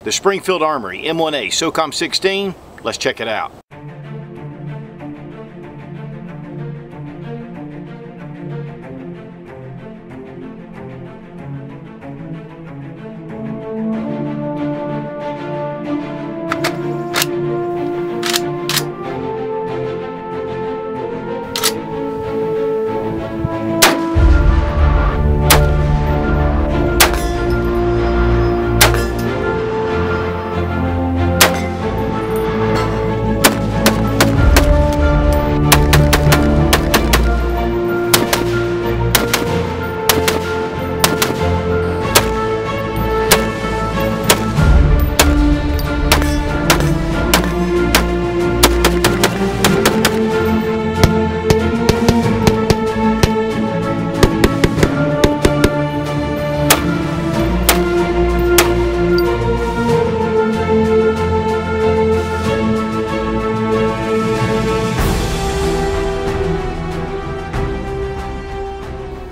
The Springfield Armory M1A SOCOM 16. Let's check it out.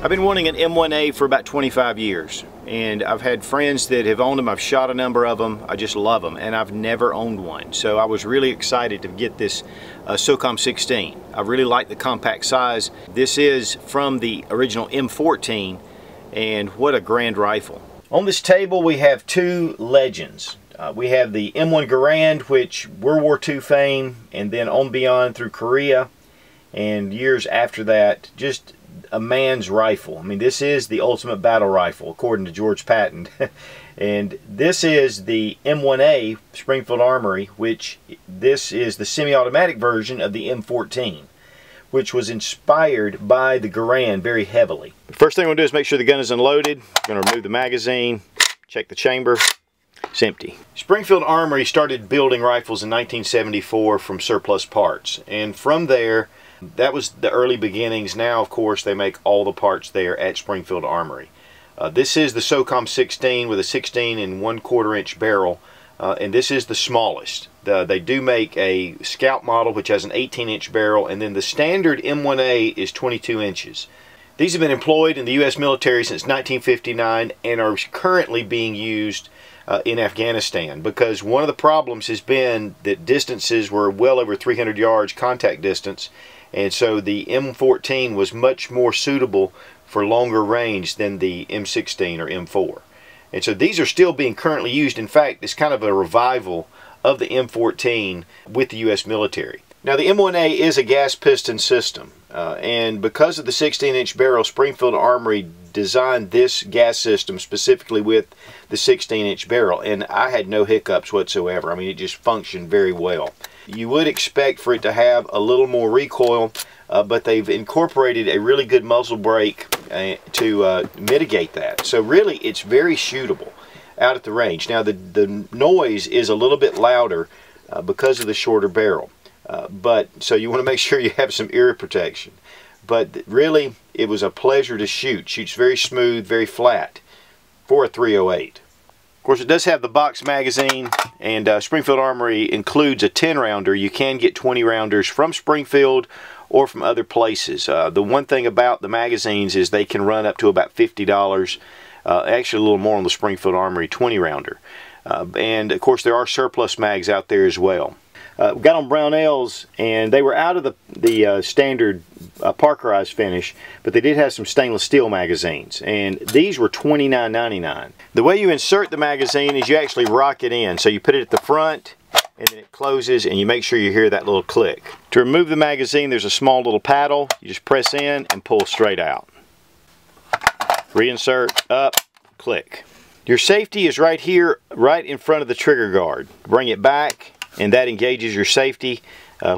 I've been wanting an M1A for about 25 years, and I've had friends that have owned them. I've shot a number of them. I just love them, and I've never owned one. So I was really excited to get this SOCOM 16. I really like the compact size. This is from the original M14, and what a grand rifle. On this table we have two legends. We have the M1 Garand, which World War II fame, and then on beyond through Korea, and years after that, just a man's rifle. I mean, this is the ultimate battle rifle according to George Patton. And this is the M1A Springfield Armory, which this is the semi-automatic version of the M14, which was inspired by the Garand very heavily. The first thing we'll do is make sure the gun is unloaded. I'm going to remove the magazine, check the chamber. It's empty. Springfield Armory started building rifles in 1974 from surplus parts, and from there, that was the early beginnings. Now, of course, they make all the parts there at Springfield Armory. This is the SOCOM 16 with a 16 1/4 inch barrel, and this is the smallest. They do make a Scout model which has an 18-inch barrel, and then the standard M1A is 22 inches. These have been employed in the U.S. military since 1959 and are currently being used in Afghanistan, because one of the problems has been that distances were well over 300 yards contact distance, and so the M14 was much more suitable for longer range than the M16 or M4. And so these are still being currently used. In fact, it's kind of a revival of the M14 with the U.S. military. Now, the M1A is a gas piston system, and because of the 16-inch barrel, Springfield Armory designed this gas system specifically with the 16-inch barrel, and I had no hiccups whatsoever. I mean, it just functioned very well. You would expect for it to have a little more recoil, but they've incorporated a really good muzzle brake to mitigate that. So really, it's very shootable out at the range. Now, the noise is a little bit louder because of the shorter barrel. So you want to make sure you have some ear protection. But really, it was a pleasure to shoot. Shoots very smooth, very flat for a 308. Of course, it does have the box magazine, and Springfield Armory includes a 10-rounder. You can get 20-rounders from Springfield or from other places. The one thing about the magazines is they can run up to about $50. Actually, a little more on the Springfield Armory 20-rounder. And of course, there are surplus mags out there as well. We got on Brownells, and they were out of the standard parkerized finish, but they did have some stainless steel magazines, and these were $29.99. The way you insert the magazine is you actually rock it in. So you put it at the front, and then it closes, and you make sure you hear that little click. To remove the magazine, there's a small little paddle. You just press in and pull straight out. Reinsert, up, click. Your safety is right here, right in front of the trigger guard. Bring it back, and that engages your safety.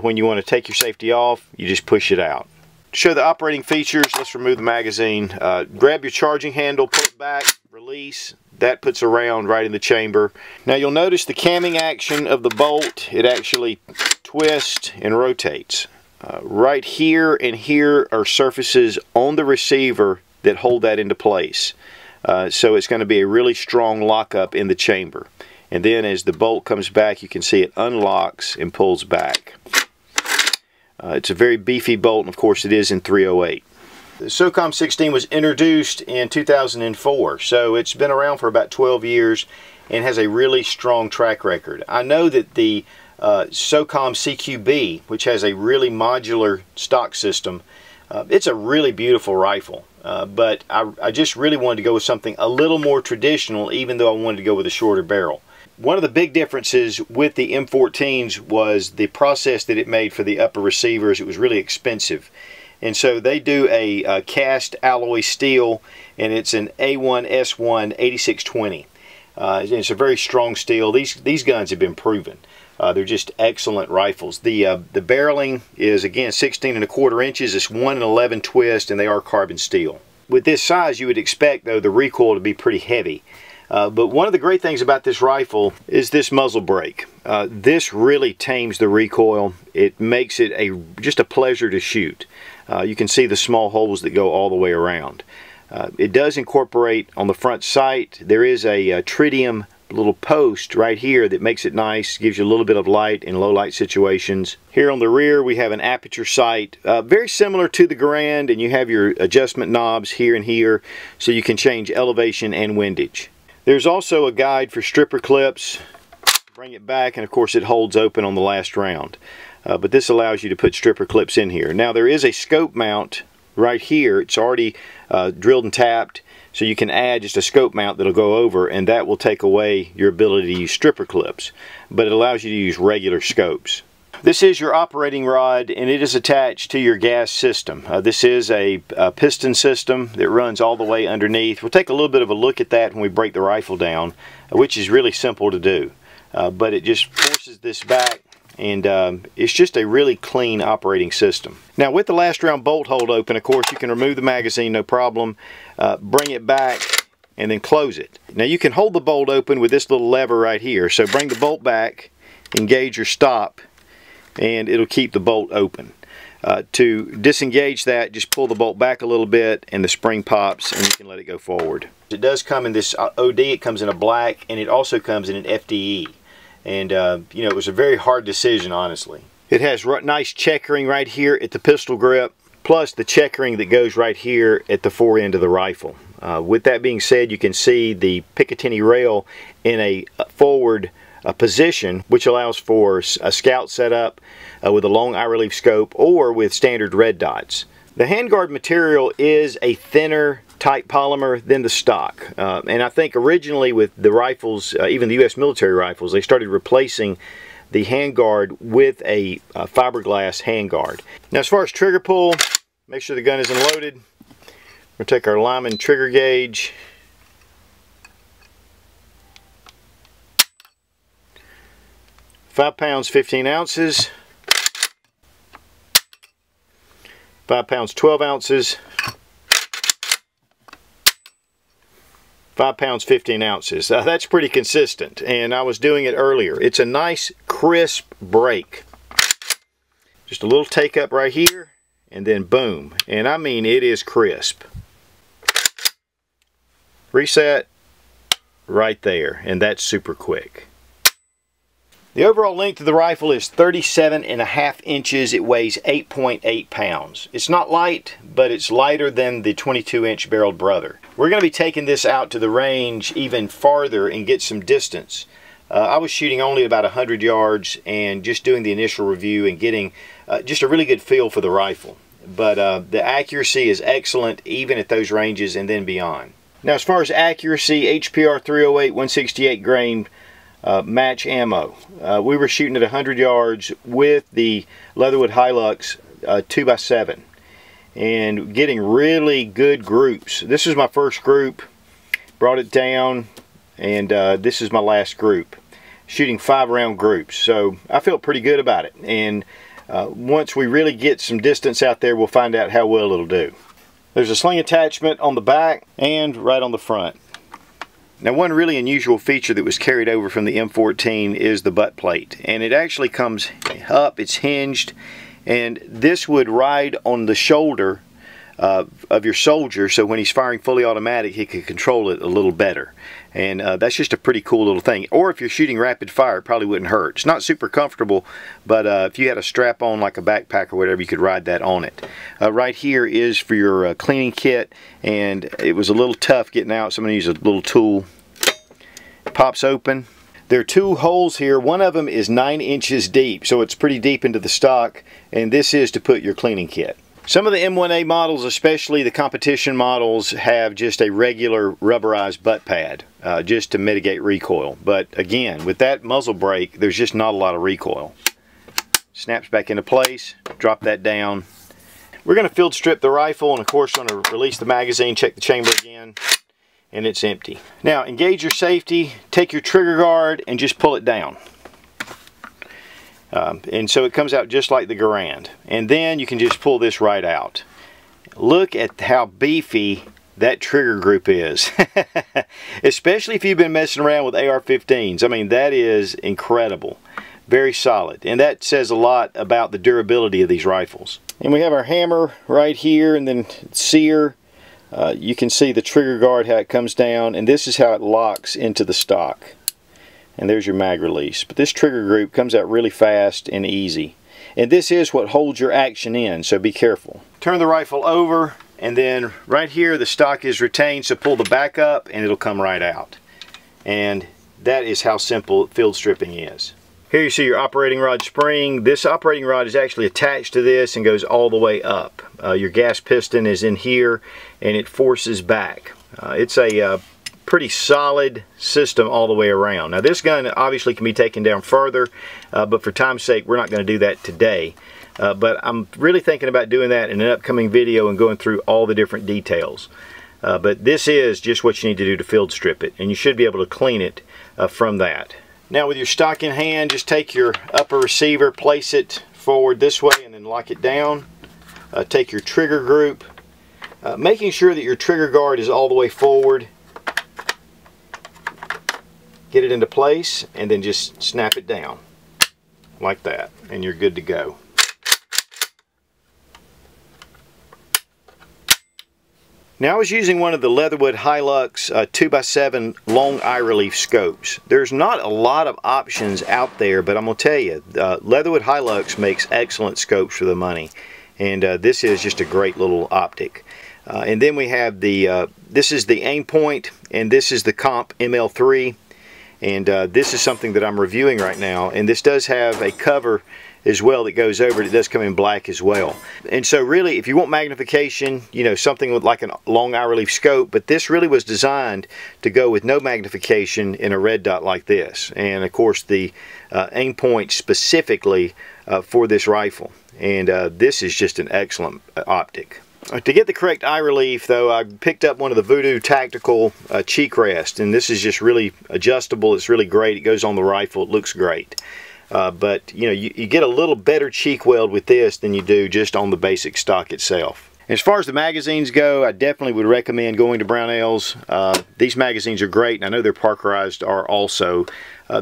When you want to take your safety off, you just push it out. To show the operating features, let's remove the magazine. Grab your charging handle, pull it back, release. That puts a round right in the chamber. Now you'll notice the camming action of the bolt. It actually twists and rotates. Right here and here are surfaces on the receiver that hold that into place. So it's going to be a really strong lockup in the chamber. And then as the bolt comes back, you can see it unlocks and pulls back. It's a very beefy bolt, and of course it is in 308. The SOCOM 16 was introduced in 2004, so it's been around for about 12 years, and has a really strong track record. I know that the SOCOM CQB, which has a really modular stock system, it's a really beautiful rifle, but I just really wanted to go with something a little more traditional, even though I wanted to go with a shorter barrel. One of the big differences with the M14s was the process that it made for the upper receivers. It was really expensive. And so they do a cast alloy steel, and it's an A1S1 8620. It's a very strong steel. These guns have been proven. They're just excellent rifles. The barreling is, again, 16 1/4 inches. It's 1 11 twist, and they are carbon steel. With this size, you would expect, though, the recoil to be pretty heavy. But one of the great things about this rifle is this muzzle brake. This really tames the recoil. It makes it just a pleasure to shoot. You can see the small holes that go all the way around. It does incorporate on the front sight. There is a tritium little post right here that makes it nice, gives you a little bit of light in low light situations. Here on the rear we have an Aperture Sight, very similar to the Garand, and you have your adjustment knobs here and here so you can change elevation and windage. There's also a guide for stripper clips. Bring it back, and of course it holds open on the last round. But this allows you to put stripper clips in here. Now there is a scope mount right here. It's already drilled and tapped, so you can add just a scope mount that'll go over, and that will take away your ability to use stripper clips. But it allows you to use regular scopes. This is your operating rod, and it is attached to your gas system. This is a piston system that runs all the way underneath. We'll take a little bit of a look at that when we break the rifle down, which is really simple to do. But it just forces this back, and it's just a really clean operating system. Now with the last round bolt hold open, of course, you can remove the magazine, no problem. Bring it back and then close it. Now you can hold the bolt open with this little lever right here. So bring the bolt back, engage your stop, and it'll keep the bolt open. To disengage that, just pull the bolt back a little bit and the spring pops, and you can let it go forward. It does come in this OD. It comes in a black, and it also comes in an FDE. And you know, it was a very hard decision, honestly. It has nice checkering right here at the pistol grip, plus the checkering that goes right here at the fore end of the rifle. With that being said, you can see the Picatinny Rail in a forward position, which allows for a scout setup with a long eye relief scope or with standard red dots. The Handguard material is a thinner type polymer than the stock, and I think originally with the rifles, even the U.S. military rifles, they started replacing the handguard with a fiberglass handguard. Now as far as trigger pull, make sure the gun isn't loaded. We'll take our Lyman trigger gauge. £5 pounds 15 ounces, 5 pounds 12 ounces, 5 pounds 15 ounces. That's pretty consistent, and I was doing it earlier. It's a nice crisp break. Just a little take up right here, and then boom. And I mean, it is crisp. Reset right there, and that's super quick. The overall length of the rifle is 37.5 inches. It weighs 8.8 pounds. It's not light, but it's lighter than the 22-inch barreled brother. We're going to be taking this out to the range even farther and get some distance. I was shooting only about 100 yards and just doing the initial review and getting just a really good feel for the rifle. But the accuracy is excellent even at those ranges and then beyond. Now as far as accuracy, HPR 308 168 grain match ammo. We were shooting at 100 yards with the Leatherwood Hi-Lux 2x7 and getting really good groups. This is my first group, brought it down, and this is my last group. Shooting 5-round groups, so I felt pretty good about it, and once we really get some distance out there, we'll find out how well it'll do. There's a sling attachment on the back and right on the front. Now one really unusual feature that was carried over from the M14 is the butt plate, and it actually comes up, it's hinged, and this would ride on the shoulder of your soldier, so when he's firing fully automatic he could control it a little better, and that's just a pretty cool little thing. Or if you're shooting rapid fire, it probably wouldn't hurt. It's not super comfortable, but if you had a strap on like a backpack or whatever, you could ride that on it. Right here is for your cleaning kit, and it was a little tough getting out, so I'm going to use a little tool pops open. There are two holes here. One of them is 9 inches deep, so it's pretty deep into the stock, and this is to put your cleaning kit. Some of the M1A models, especially the competition models, have just a regular rubberized butt pad just to mitigate recoil. But again, with that muzzle brake, there's just not a lot of recoil. Snaps back into place, drop that down. We're going to field strip the rifle, and of course going to release the magazine, check the chamber again, and it's empty. Now engage your safety, take your trigger guard and just pull it down. And so it comes out just like the Garand. And then you can just pull this right out. Look at how beefy that trigger group is. Especially if you've been messing around with AR-15s. I mean, that is incredible. Very solid. And that says a lot about the durability of these rifles. And we have our hammer right here, and then sear. You can see the trigger guard, how it comes down, and this is how it locks into the stock. And there's your mag release. But this trigger group comes out really fast and easy. And this is what holds your action in, so be careful. Turn the rifle over, and then right here the stock is retained, so pull the back up and it'll come right out. And that is how simple field stripping is. Here you see your operating rod spring. This operating rod is actually attached to this and goes all the way up. Your gas piston is in here and it forces back. It's a pretty solid system all the way around. Now this gun obviously can be taken down further, but for time's sake we're not going to do that today. But I'm really thinking about doing that in an upcoming video and going through all the different details. But this is just what you need to do to field strip it, and you should be able to clean it from that. Now with your stock in hand, just take your upper receiver, place it forward this way and then lock it down. Take your trigger group, making sure that your trigger guard is all the way forward. Get it into place and then just snap it down like that and you're good to go. Now I was using one of the Leatherwood Hi-Lux 2x7 long eye relief scopes. There's not a lot of options out there, but I'm going to tell you, Leatherwood Hi-Lux makes excellent scopes for the money. And this is just a great little optic. And then we have the, this is the Aimpoint, and this is the Comp ML3. And this is something that I'm reviewing right now, and this does have a cover as well that goes over it. It does come in black as well. And so really, if you want magnification, you know, something with like a long eye relief scope, but this really was designed to go with no magnification in a red dot like this. And of course the Aimpoint specifically for this rifle. And this is just an excellent optic. To get the correct eye relief though, I picked up one of the Voodoo tactical cheek rest, and this is just really adjustable. It's really great. It goes on the rifle. It looks great. But you know, you get a little better cheek weld with this than you do just on the basic stock itself. As far as the magazines go, I definitely would recommend going to Brownells. These magazines are great, and I know their Parkerized are also.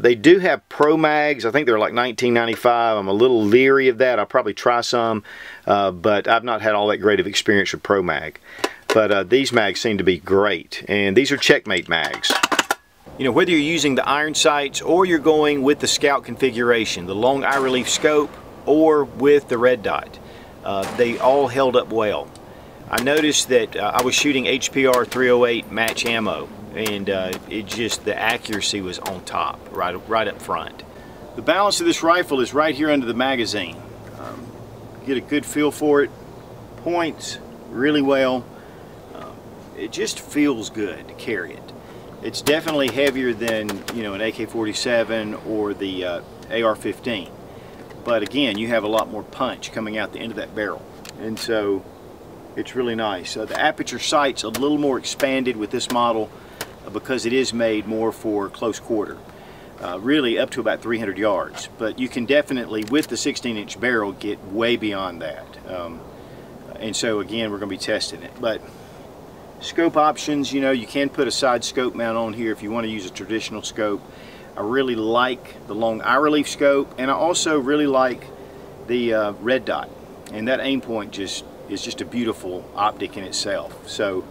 They do have Pro Mags. I think they're like $19.95. I'm a little leery of that. I'll probably try some, but I've not had all that great of experience with Pro Mag. But these mags seem to be great, and these are Checkmate mags. You know, whether you're using the iron sights or you're going with the Scout configuration, the long eye relief scope, or with the red dot, they all held up well. I noticed that I was shooting HPR 308 match ammo, and it just, the accuracy was on top, right up front. The balance of this rifle is right here under the magazine. Get a good feel for it. Points really well. It just feels good to carry it. It's definitely heavier than, you know, an AK-47 or the AR-15. But again, you have a lot more punch coming out the end of that barrel. And so it's really nice. The Aperture Sight's a little more expanded with this model because it is made more for close quarter. Really up to about 300 yards. But you can definitely, with the 16-inch barrel, get way beyond that. And so again, we're going to be testing it. But scope options, you know, you can put a side scope mount on here if you want to use a traditional scope. I really like the long eye relief scope, and I also really like the red dot. And that Aimpoint is just a beautiful optic in itself. So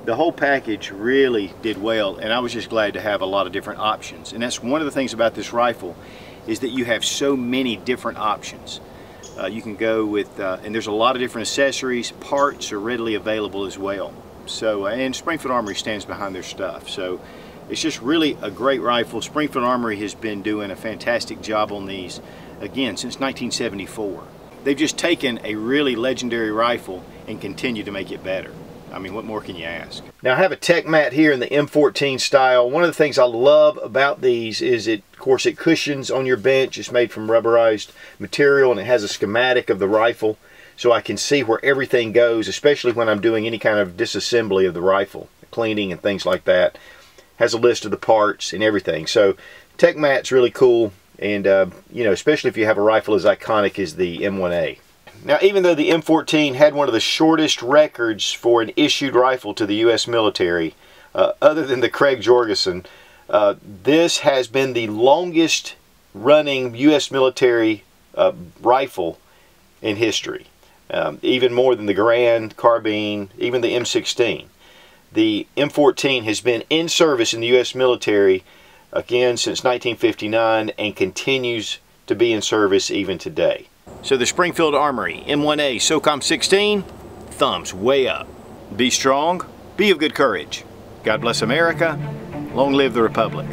the whole package really did well, and I was just glad to have a lot of different options. And that's one of the things about this rifle, is that you have so many different options. You can go with, and there's a lot of different accessories. Parts are readily available as well. So, and Springfield Armory stands behind their stuff. So It's just really a great rifle. Springfield Armory has been doing a fantastic job on these, again, since 1974. They've just taken a really legendary rifle and continue to make it better. I mean, what more can you ask? Now I have a tech mat here in the M14 style. One of the things I love about these is of course it cushions on your bench. It's made from rubberized material and it has a schematic of the rifle so I can see where everything goes, especially when I'm doing any kind of disassembly of the rifle, cleaning and things like that. Has a list of the parts and everything. So tech mat's really cool, and you know, especially if you have a rifle as iconic as the M1A. Now, even though the M14 had one of the shortest records for an issued rifle to the U.S. military, other than the Craig Jorgensen, this has been the longest running U.S. military rifle in history, even more than the Garand, Carbine, even the M16. The M14 has been in service in the U.S. military again since 1959 and continues to be in service even today. So the Springfield Armory M1A SOCOM 16, thumbs way up. Be strong, be of good courage. God bless America, long live the Republic.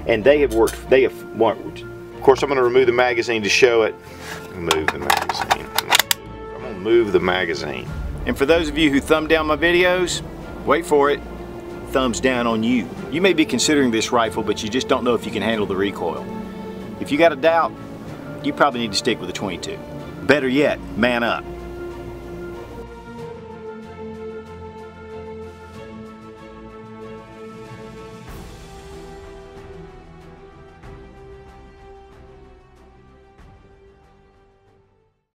And they have worked. Of course, I'm going to remove the magazine to show it. Move the magazine. I'm going to move the magazine. And for those of you who thumb down my videos, wait for it, thumbs down on you. You may be considering this rifle, but you just don't know if you can handle the recoil. If you got a doubt, you probably need to stick with a 22. Better yet, man up.